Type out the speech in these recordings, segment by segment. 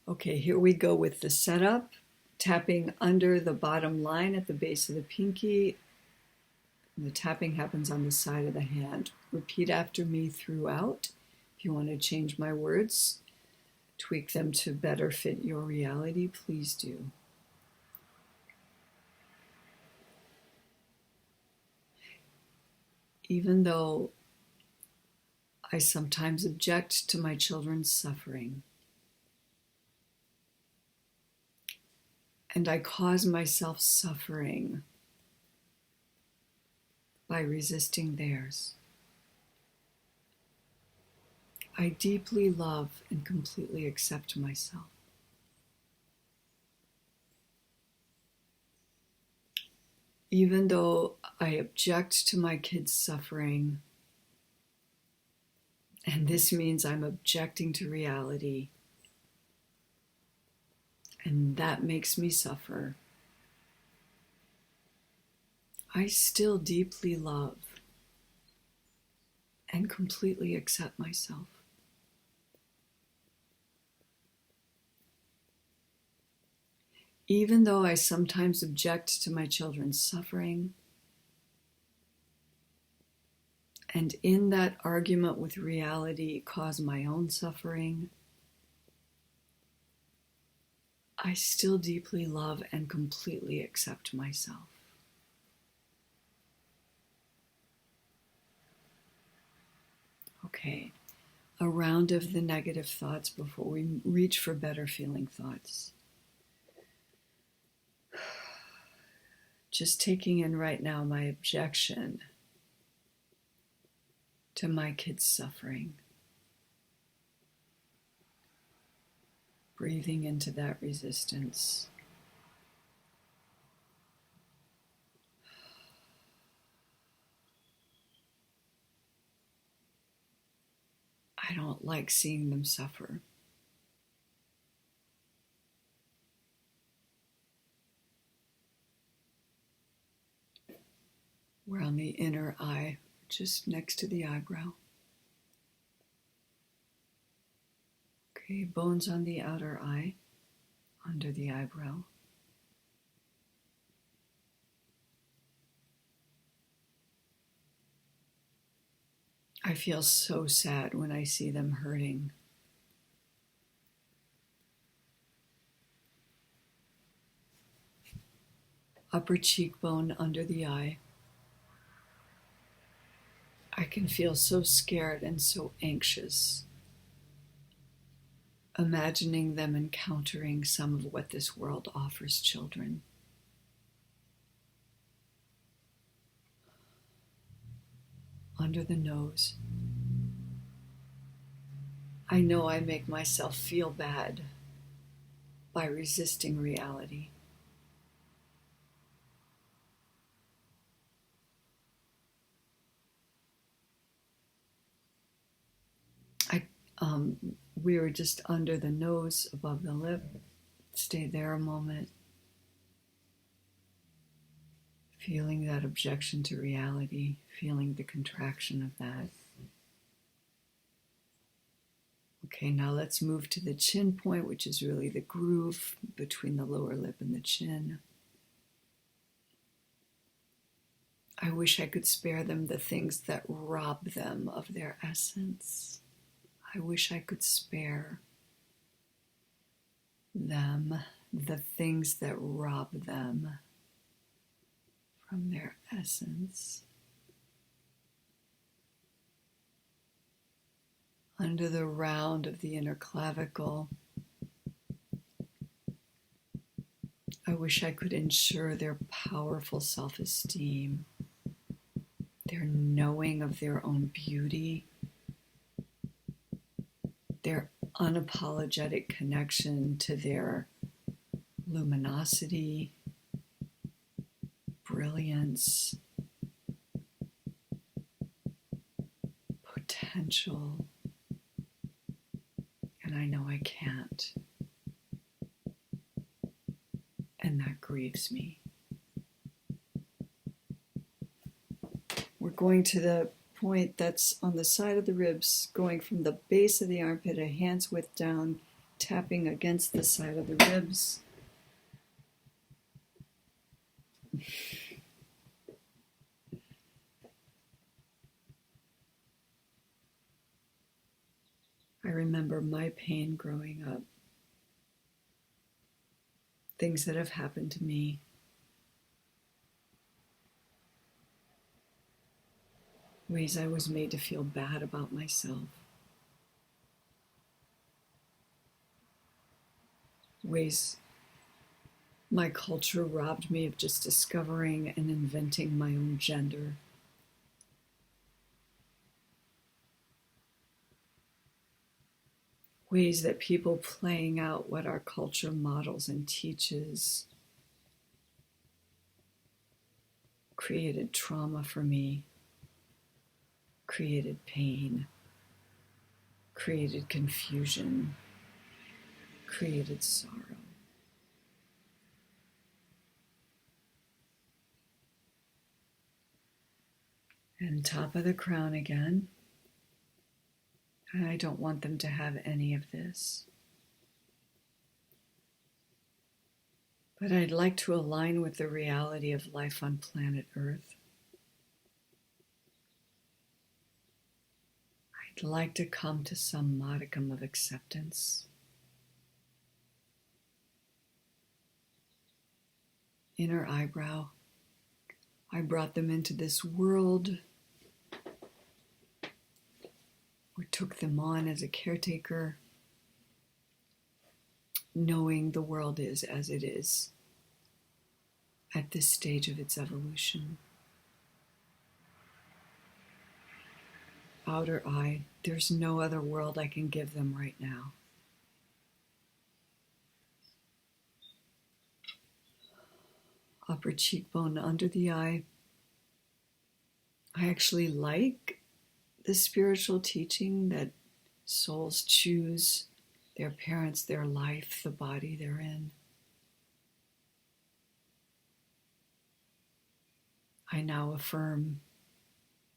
Okay, here we go with the setup. Tapping under the bottom line at the base of the pinky. The tapping happens on the side of the hand. Repeat after me throughout. If you want to change my words, tweak them to better fit your reality, please do. Even though I sometimes object to my children's suffering, and I cause myself suffering by resisting theirs, I deeply love and completely accept myself. Even though I object to my kids' suffering, and this means I'm objecting to reality, and that makes me suffer, I still deeply love and completely accept myself. Even though I sometimes object to my children's suffering, and in that argument with reality cause my own suffering, I still deeply love and completely accept myself. Okay, a round of the negative thoughts before we reach for better feeling thoughts. Just taking in right now my objection to my kids' suffering. Breathing into that resistance. I don't like seeing them suffer. We're on the inner eye, just next to the eyebrow. Okay, bones on the outer eye, under the eyebrow. I feel so sad when I see them hurting. Upper cheekbone under the eye. I can feel so scared and so anxious, imagining them encountering some of what this world offers children. Under the nose. I know I make myself feel bad by resisting reality. We were just under the nose, above the lip. Stay there a moment. Feeling that objection to reality, feeling the contraction of that. Okay, now let's move to the chin point, which is really the groove between the lower lip and the chin. I wish I could spare them the things that rob them of their essence. I wish I could spare them the things that rob them from their essence. Under the round of the inner clavicle, I wish I could ensure their powerful self-esteem, their knowing of their own beauty, their unapologetic connection to their luminosity, brilliance, potential, and I know I can't. And that grieves me. We're going to the point that's on the side of the ribs, going from the base of the armpit a hand's width down, tapping against the side of the ribs. I remember my pain growing up, things that have happened to me. Ways I was made to feel bad about myself. Ways my culture robbed me of just discovering and inventing my own gender. Ways that people playing out what our culture models and teaches created trauma for me, created pain, created confusion, created sorrow. And top of the crown again. I don't want them to have any of this. But I'd like to align with the reality of life on planet Earth. I'd like to come to some modicum of acceptance. Inner eyebrow. I brought them into this world, or took them on as a caretaker, knowing the world is as it is at this stage of its evolution. Outer eye, there's no other world I can give them right now. Upper cheekbone under the eye. I actually like the spiritual teaching that souls choose their parents, their life, the body they're in. I now affirm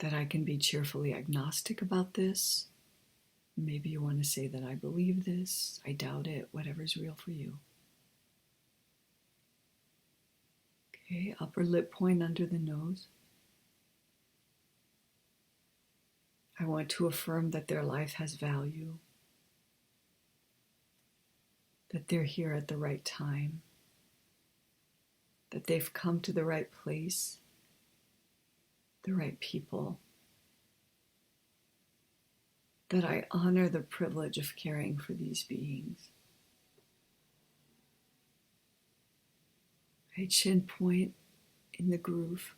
that I can be cheerfully agnostic about this. Maybe you want to say that I believe this, I doubt it, whatever's real for you. Okay, upper lip point under the nose. I want to affirm that their life has value, that they're here at the right time, that they've come to the right place, the right people, that I honor the privilege of caring for these beings. A chin point in the groove.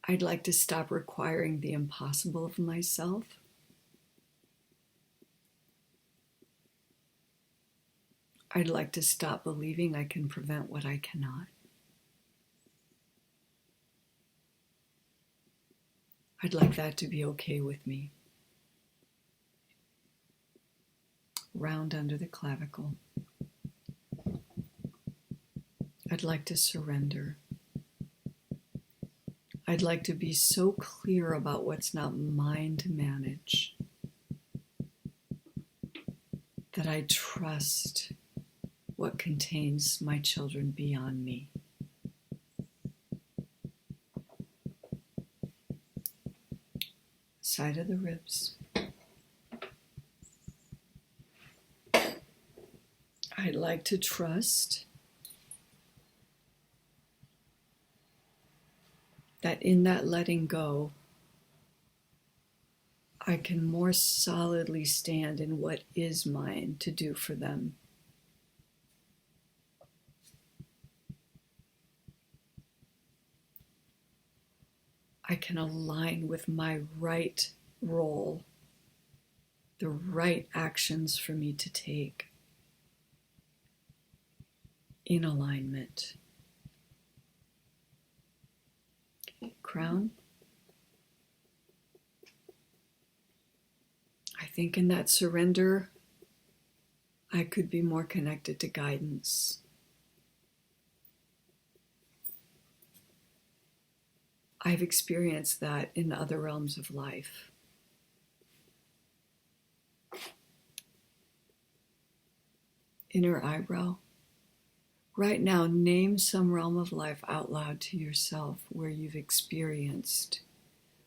I'd like to stop requiring the impossible of myself. I'd like to stop believing I can prevent what I cannot. I'd like that to be okay with me. Round under the clavicle. I'd like to surrender. I'd like to be so clear about what's not mine to manage that I trust what contains my children beyond me. Side of the ribs. I'd like to trust that in that letting go, I can more solidly stand in what is mine to do for them. I can align with my right role, the right actions for me to take in alignment. Crown. I think in that surrender, I could be more connected to guidance. I've experienced that in other realms of life. Inner eyebrow. Right now, name some realm of life out loud to yourself where you've experienced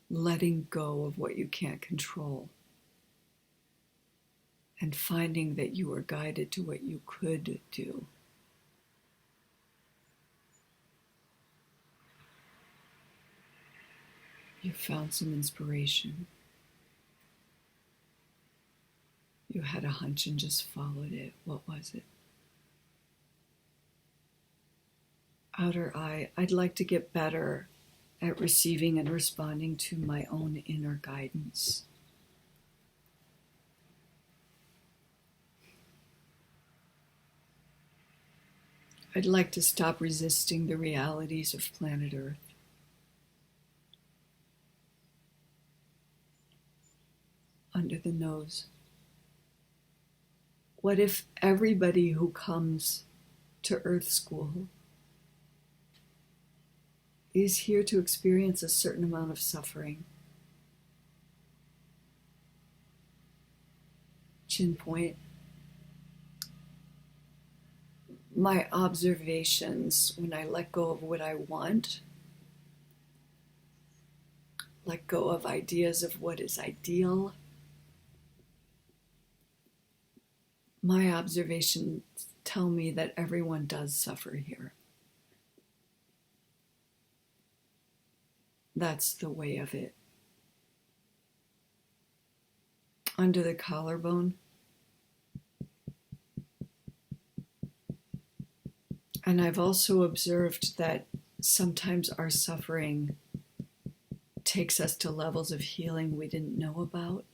letting go of what you can't control and finding that you are guided to what you could do. You found some inspiration. You had a hunch and just followed it. What was it? Outer eye. I'd like to get better at receiving and responding to my own inner guidance. I'd like to stop resisting the realities of planet Earth. Under the nose. What if everybody who comes to Earth School is here to experience a certain amount of suffering? Chin point. My observations when I let go of what I want, let go of ideas of what is ideal. My observations tell me that everyone does suffer here. That's the way of it. Under the collarbone. And I've also observed that sometimes our suffering takes us to levels of healing we didn't know about.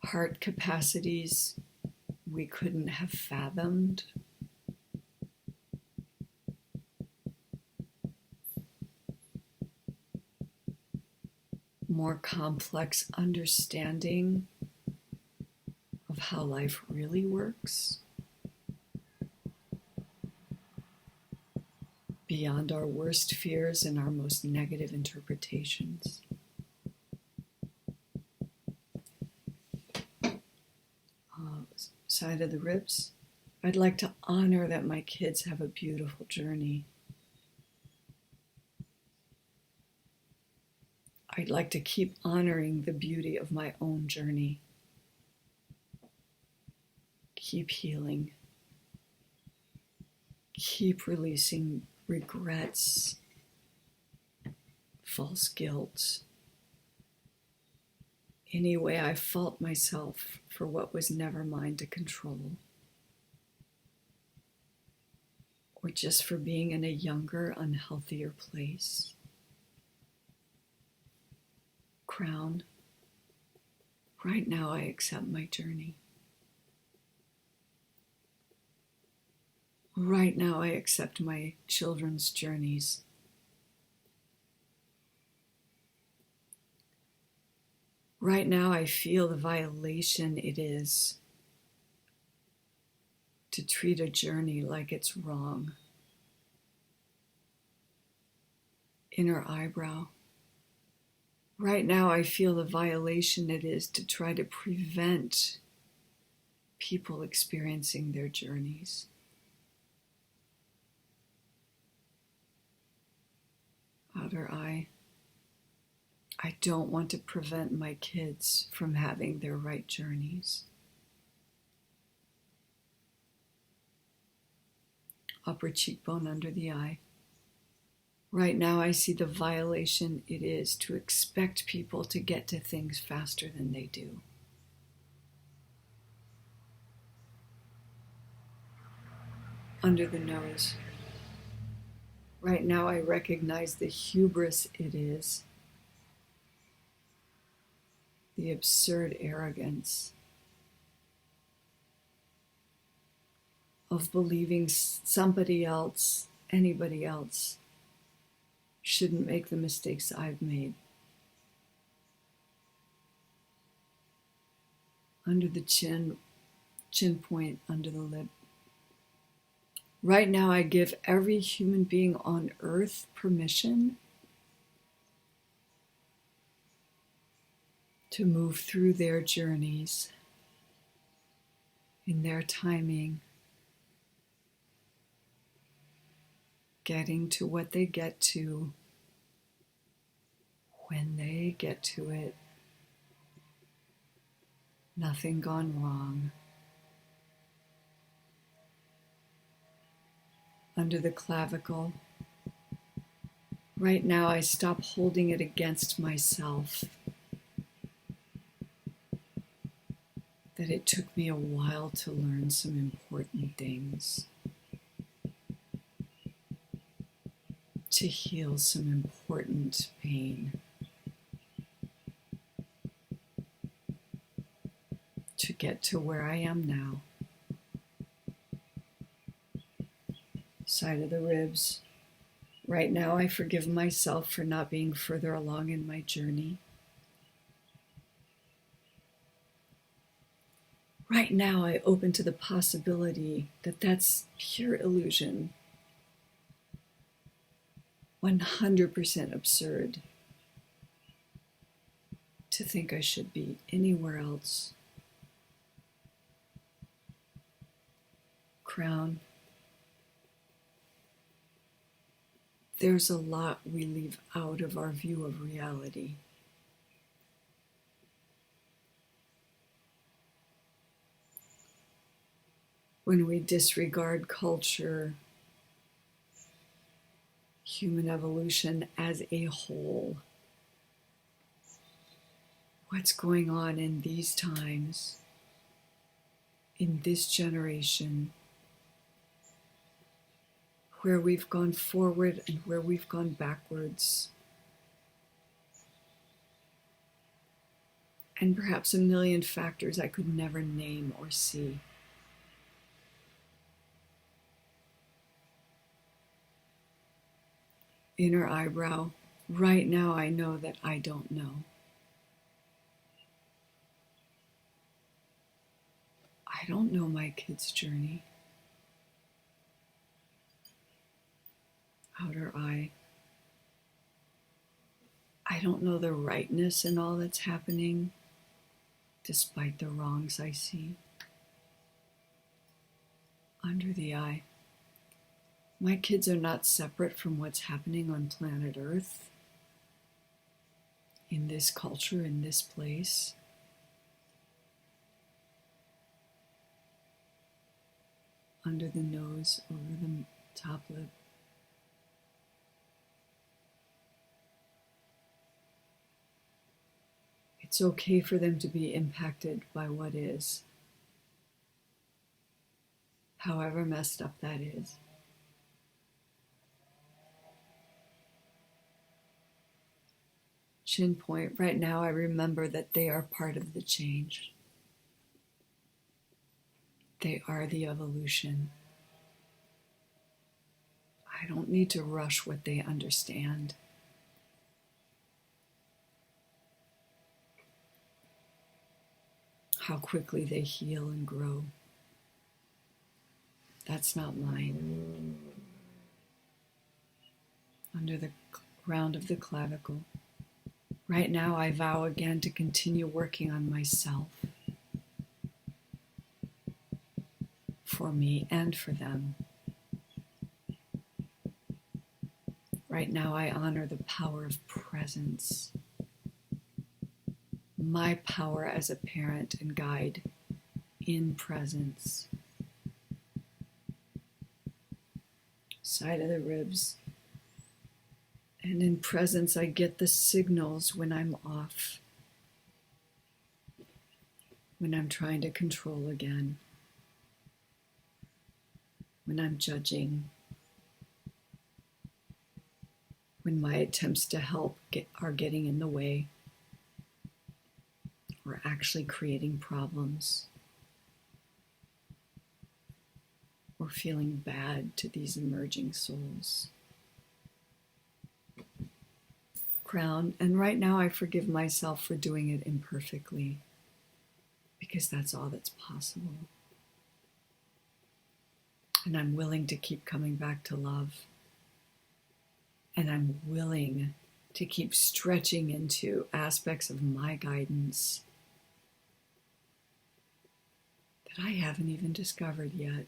Heart capacities we couldn't have fathomed. More complex understanding of how life really works, beyond our worst fears and our most negative interpretations. Side of the ribs. I'd like to honor that my kids have a beautiful journey. I'd like to keep honoring the beauty of my own journey. Keep healing. Keep releasing regrets, false guilt, any way I fault myself for what was never mine to control, or just for being in a younger, unhealthier place. Crown. Right now I accept my journey. Right now I accept my children's journeys. Right now I feel the violation it is to treat a journey like it's wrong. Inner eyebrow. Right now I feel the violation it is to try to prevent people experiencing their journeys. Outer eye. I don't want to prevent my kids from having their right journeys. Upper cheekbone under the eye. Right now I see the violation it is to expect people to get to things faster than they do. Under the nose. Right now I recognize the hubris it is, the absurd arrogance of believing somebody else, anybody else, shouldn't make the mistakes I've made. Under the chin point, under the lip. Right now I give every human being on earth permission to move through their journeys in their timing, getting to what they get to when they get to it. Nothing gone wrong. Under the clavicle. Right now, I stop holding it against myself. That it took me a while to learn some important things. To heal some important pain. To get to where I am now. Side of the ribs. Right now, I forgive myself for not being further along in my journey. Right now, I open to the possibility that that's pure illusion. 100% absurd to think I should be anywhere else. Crown. There's a lot we leave out of our view of reality. When we disregard culture, human evolution as a whole, what's going on in these times, in this generation, where we've gone forward and where we've gone backwards, and perhaps a million factors I could never name or see. Inner eyebrow. Right now I know that I don't know. I don't know my kid's journey. Outer eye. I don't know the rightness in all that's happening, despite the wrongs I see. Under the eye. My kids are not separate from what's happening on planet Earth, in this culture, in this place. Under the nose, over the top lip. It's okay for them to be impacted by what is, however messed up that is. Chin point. Right now I remember that they are part of the change. They are the evolution. I don't need to rush what they understand. How quickly they heal and grow. That's not mine. Under the round of the clavicle. Right now, I vow again to continue working on myself. For me and for them. Right now, I honor the power of presence. My power as a parent and guide in presence. Side of the ribs. And in presence, I get the signals when I'm off. When I'm trying to control again. When I'm judging. When my attempts to help are getting in the way. Or actually creating problems. Or feeling bad to these emerging souls. Crown, and right now I forgive myself for doing it imperfectly, because that's all that's possible. And I'm willing to keep coming back to love. And I'm willing to keep stretching into aspects of my guidance that I haven't even discovered yet.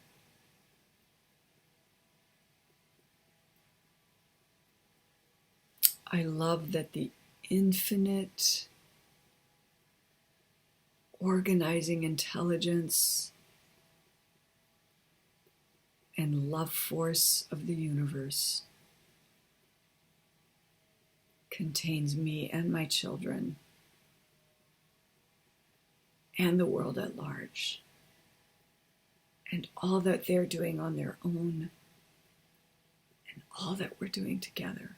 I love that the infinite organizing intelligence and love force of the universe contains me and my children and the world at large, and all that they're doing on their own and all that we're doing together.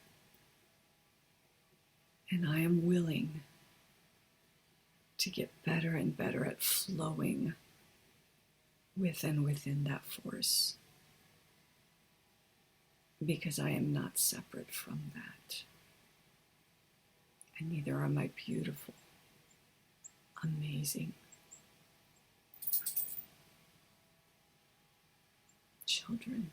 And I am willing to get better and better at flowing with and within that force, because I am not separate from that. And neither are my beautiful, amazing children.